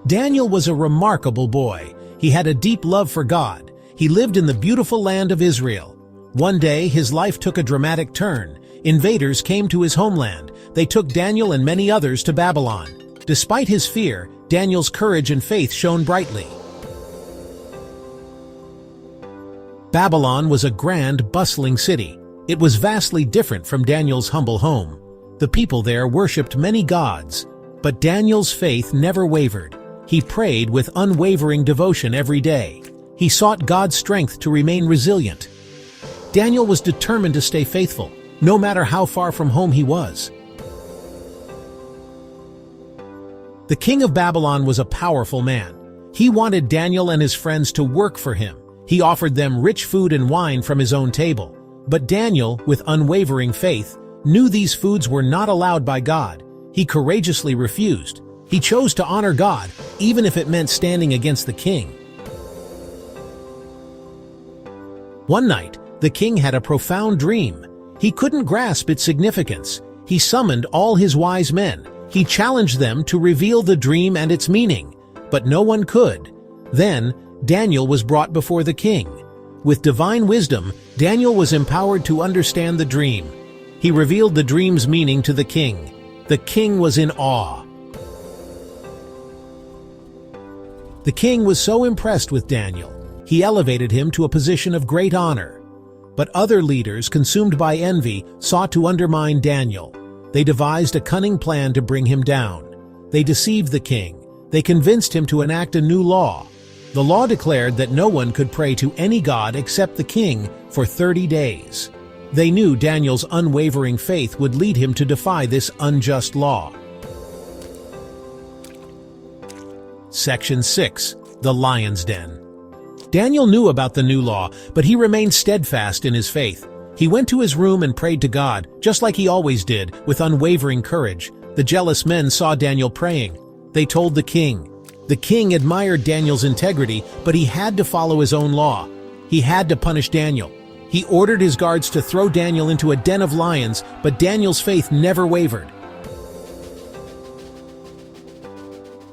Daniel was a remarkable boy. He had a deep love for God. He lived in the beautiful land of Israel. One day, his life took a dramatic turn. Invaders came to his homeland. They took Daniel and many others to Babylon. Despite his fear, Daniel's courage and faith shone brightly. Babylon was a grand, bustling city. It was vastly different from Daniel's humble home. The people there worshipped many gods, but Daniel's faith never wavered. He prayed with unwavering devotion every day. He sought God's strength to remain resilient. Daniel was determined to stay faithful, no matter how far from home he was. The king of Babylon was a powerful man. He wanted Daniel and his friends to work for him. He offered them rich food and wine from his own table. But Daniel, with unwavering faith, knew these foods were not allowed by God. He courageously refused. He chose to honor God, even if it meant standing against the king. One night, the king had a profound dream. He couldn't grasp its significance. He summoned all his wise men. He challenged them to reveal the dream and its meaning, but no one could. Then, Daniel was brought before the king. With divine wisdom, Daniel was empowered to understand the dream. He revealed the dream's meaning to the king. The king was in awe. The king was so impressed with Daniel, he elevated him to a position of great honor. But other leaders, consumed by envy, sought to undermine Daniel. They devised a cunning plan to bring him down. They deceived the king. They convinced him to enact a new law. The law declared that no one could pray to any god except the king for 30 days. They knew Daniel's unwavering faith would lead him to defy this unjust law. Section 6. The Lion's Den. Daniel knew about the new law, but he remained steadfast in his faith. He went to his room and prayed to God, just like he always did, with unwavering courage. The jealous men saw Daniel praying. They told the king. The king admired Daniel's integrity, but he had to follow his own law. He had to punish Daniel. He ordered his guards to throw Daniel into a den of lions, but Daniel's faith never wavered.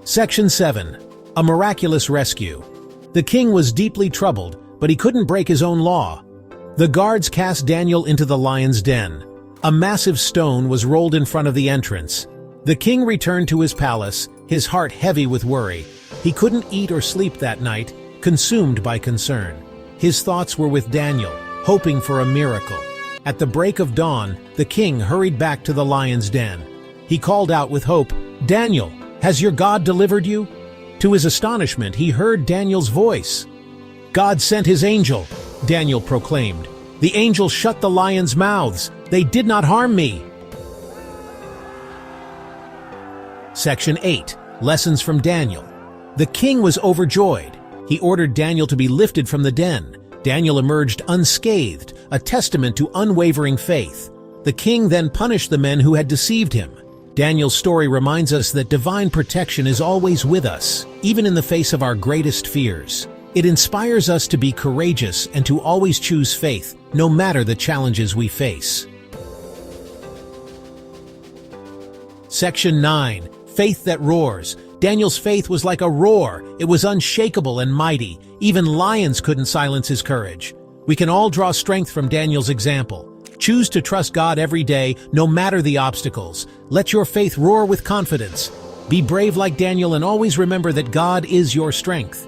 Section 7. A Miraculous Rescue. The king was deeply troubled, but he couldn't break his own law. The guards cast Daniel into the lion's den. A massive stone was rolled in front of the entrance. The king returned to his palace, his heart heavy with worry. He couldn't eat or sleep that night, consumed by concern. His thoughts were with Daniel, hoping for a miracle. At the break of dawn, the king hurried back to the lion's den. He called out with hope, "Daniel, has your God delivered you?" To his astonishment, he heard Daniel's voice. "God sent his angel," Daniel proclaimed. "The angel shut the lions' mouths. They did not harm me." Section 8. Lessons from Daniel. The king was overjoyed. He ordered Daniel to be lifted from the den. Daniel emerged unscathed, a testament to unwavering faith. The king then punished the men who had deceived him. Daniel's story reminds us that divine protection is always with us, even in the face of our greatest fears. It inspires us to be courageous and to always choose faith, no matter the challenges we face. Section 9. Faith that roars. Daniel's faith was like a roar. It was unshakable and mighty. Even lions couldn't silence his courage. We can all draw strength from Daniel's example. Choose to trust God every day, no matter the obstacles. Let your faith roar with confidence. Be brave like Daniel and always remember that God is your strength.